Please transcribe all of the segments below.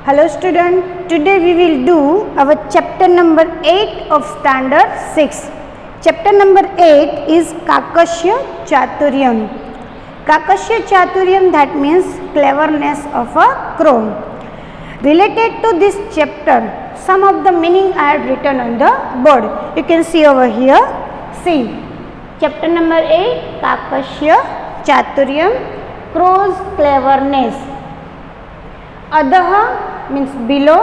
Hello student, today we will do our chapter number 8 of standard 6. Chapter number 8 is Kakashya Chaturyam. Kakashya Chaturyam, that means cleverness of a crow. Related to this chapter, some of the meaning I had written on the board. You can see over here. See, chapter number 8, Kakashya Chaturyam, crow's cleverness. Adaha means below,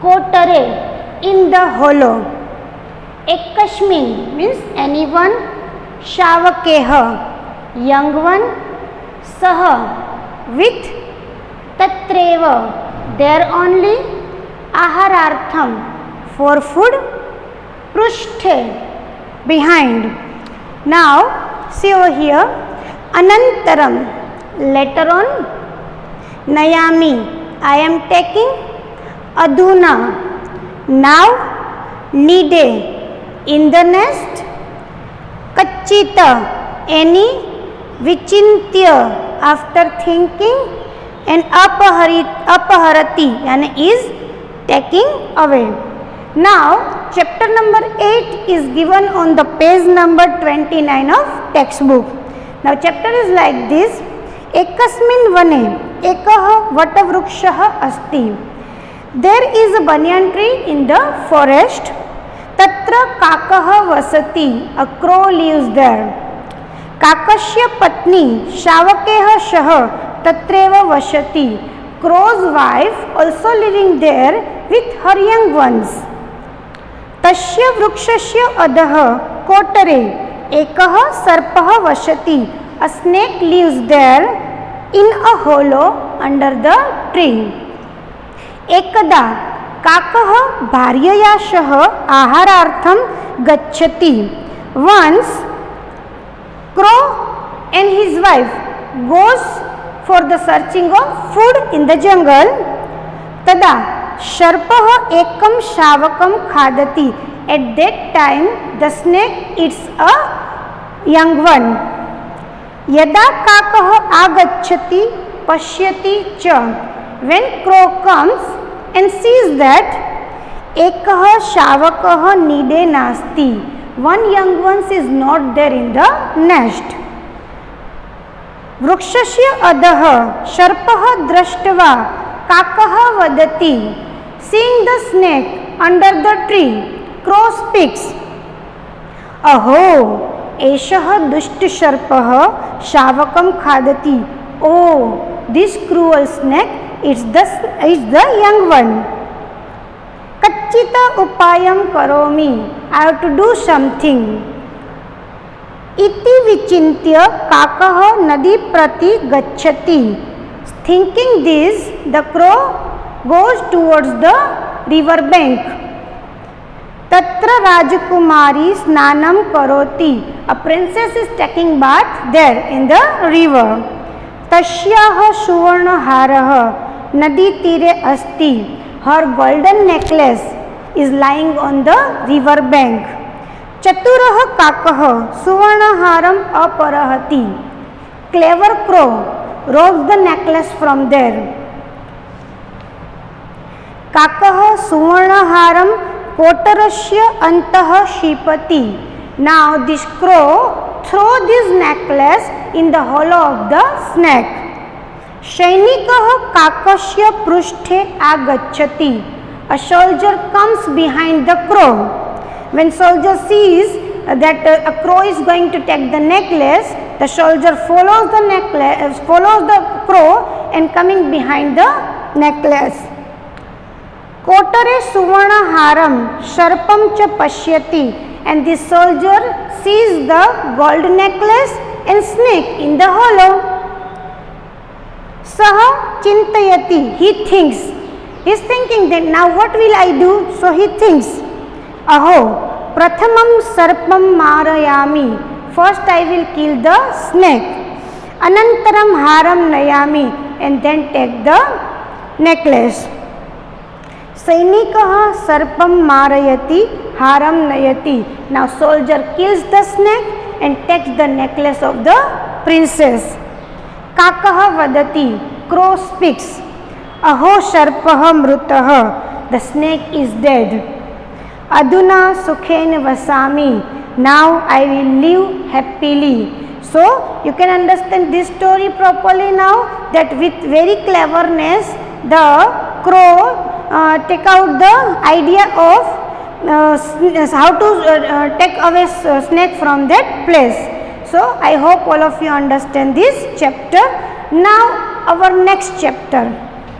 kotare in the hollow, ekashmin means anyone, shavakeha young one, saha with, tatreva there only, aharartham for food, prushthe behind. Now see over here, anantaram later on, Nayami I am taking, Aduna now, Nide in the nest, Kachita any, Vichintya after thinking, and Apaharati yani is taking away. Now chapter number 8 is given on the page number 29 of textbook. Now chapter is like this. Ekasmin vane ekah vatavrukshaha asti. There is a banyan tree in the forest. Tatra kakaha vasati. A crow lives there. Kakashya patni shavakeha shah tatreva vashati. Crow's wife also living there with her young ones. Tasya vrukshasya adaha kotare ekah sarpaha vashati. A snake lives there in a hollow under the tree. Ekada kakah bharyaya shah aharartham gacchati. Once crow and his wife goes for the searching of food in the jungle. Tada sharpah ekam shavakam khadati. At that time the snake eats a young one. Yada kakah agacchati pashyati cha. When crow comes and sees that ekah shavakah nide nasti. One young one is not there in the nest. Vrukshasya adaha sharpah drashtva kakah vadati. Seeing the snake under the tree, crow speaks. Aho Eshah dusht sharpah shavakam khadati. Oh, this cruel snake is the young one. Kachita upayam karomi. I have to do something. Iti vichintya kakah nadi prati gacchati. Thinking this, the crow goes towards the river bank. Tatra Rajakumari snanam karoti. A princess is taking bath there in the river. Tasyaha suvarna haraha nadi tire asti. Her golden necklace is lying on the river bank. Chaturaha kakah suvarna haram aparahati. Clever crow robs the necklace from there. Kakah suvarna haram kotarasya antah shipati. Now this crow throw this necklace in the hollow of the snake. Shainikah kakashya prushthe agacchati. A soldier comes behind the crow. When soldier sees that a crow is going to take the necklace, the soldier follows the crow and coming behind the necklace. Kotare suvarna haram sharpam cha pashyati. And this soldier sees the gold necklace and snake in the hollow. Saha chintayati. He thinks. He is thinking that now what will I do? So he thinks. Aho prathamam sarpam marayami. First I will kill the snake. Anantaram haram nayami. And then take the necklace. Sainikah sarpam marayati haram nayati. Now soldier kills the snake and takes the necklace of the princess. Kakah vadati. Crow speaks. Aho sharpah mrutah, the snake is dead. Aduna sukhen vasami, now I will live happily. So you can understand this story properly now, that with very cleverness the crow take out the idea of how to take away snake from that place. So I hope all of you understand this chapter. Now our next chapter,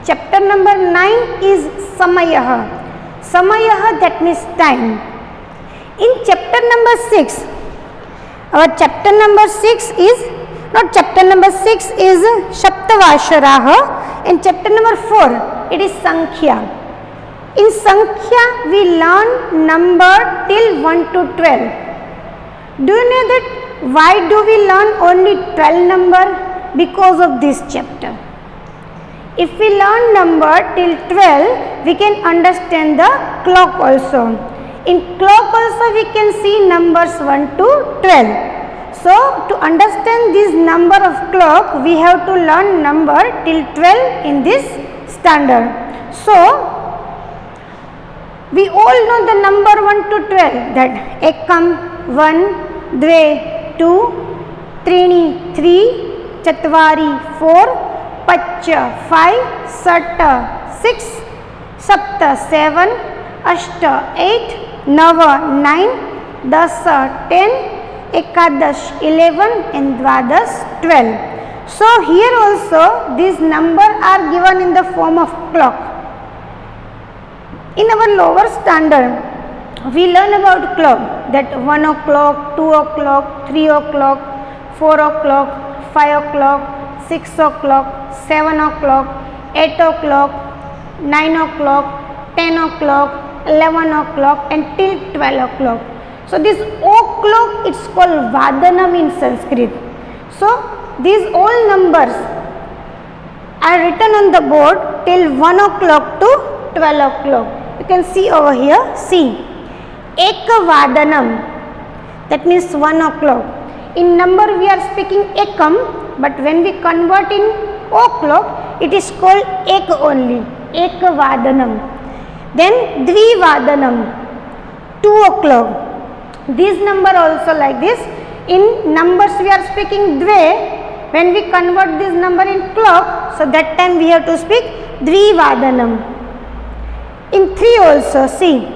chapter number 9 is Samayah. Samayah, that means time. In chapter number 6, our chapter number 6 is, not chapter number 6 is Saptavasharaha, and chapter number 4 it is Sankhya. In Sankhya we learn number till 1 to 12. Do you know that why do we learn only 12 number? Because of this chapter. If we learn number till 12, we can understand the clock also. In clock also we can see numbers 1 to 12. So to understand this number of clock, we have to learn number till 12 in this standard. So we all know the number 1 to 12, that ekam 1, dve 2, trini 3, chatvari 4, pacha 5, sata 6, sapta 7, ashta 8, nava 9, dasa 10, ekadash 11 and dvadas 12. So here also these numbers are given in the form of clock. In our lower standard we learn about clock, that 1 o'clock, 2 o'clock, 3 o'clock, 4 o'clock, 5 o'clock, 6 o'clock, 7 o'clock, 8 o'clock, 9 o'clock, 10 o'clock, 11 o'clock and till 12 o'clock. So this o'clock, it's called Vadanam in Sanskrit. So these all numbers are written on the board till 1 o'clock to 12 o'clock. You can see over here, see. Ekavadanam, that means 1 o'clock. In number we are speaking ekam, but when we convert in o'clock, it is called ek only, ekavadanam. Then dvivadanam, 2 o'clock. This number also like this. In numbers we are speaking dve, when we convert this number in clock, so that time we have to speak dvivadanam. In 3 also, see,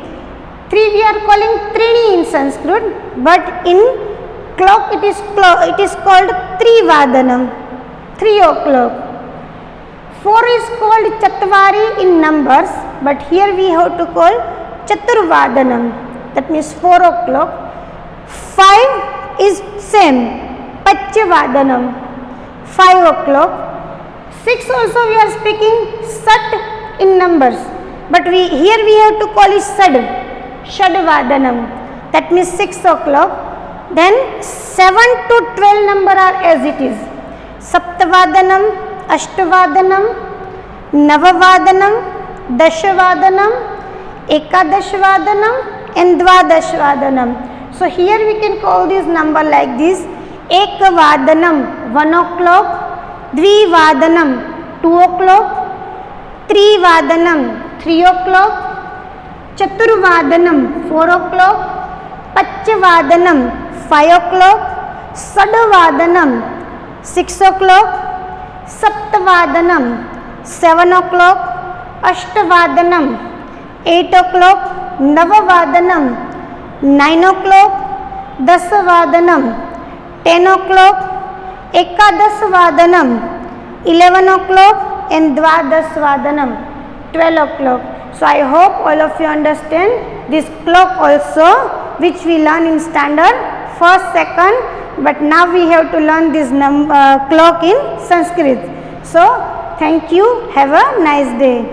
3 we are calling trini in Sanskrit, but in clock it is called trivadanam, 3 o'clock. 4 is called chatvari in numbers, but here we have to call chaturvadanam, that means 4 o'clock. 5 is same, pachavadanam, 5 o'clock. 6 also we are speaking sat in numbers, but here we have to call it sad, shadvadanam, that means 6 o'clock. Then 7 to 12 number are as it is, saptavadanam, ashtavadanam, navavadanam, dashavadanam, ekadashvadanam and dvadashvadanam. So here we can call this number like this: ekavadanam 1 o'clock, dvivadanam 2 o'clock, trivadanam 3 o'clock, chaturvadanam 4 o'clock, pachavadanam 5 o'clock, sadvadanam 6 o'clock, saptavadanam 7 o'clock, ashtavadanam 8 o'clock, navavadanam 9 o'clock, dasavadanam 10 o'clock, ekadasvadanam 11 o'clock and dvadasvadanam 12 o'clock. So I hope all of you understand this clock also, which we learn in standard first, second, but now we have to learn this clock in Sanskrit. So thank you, have a nice day.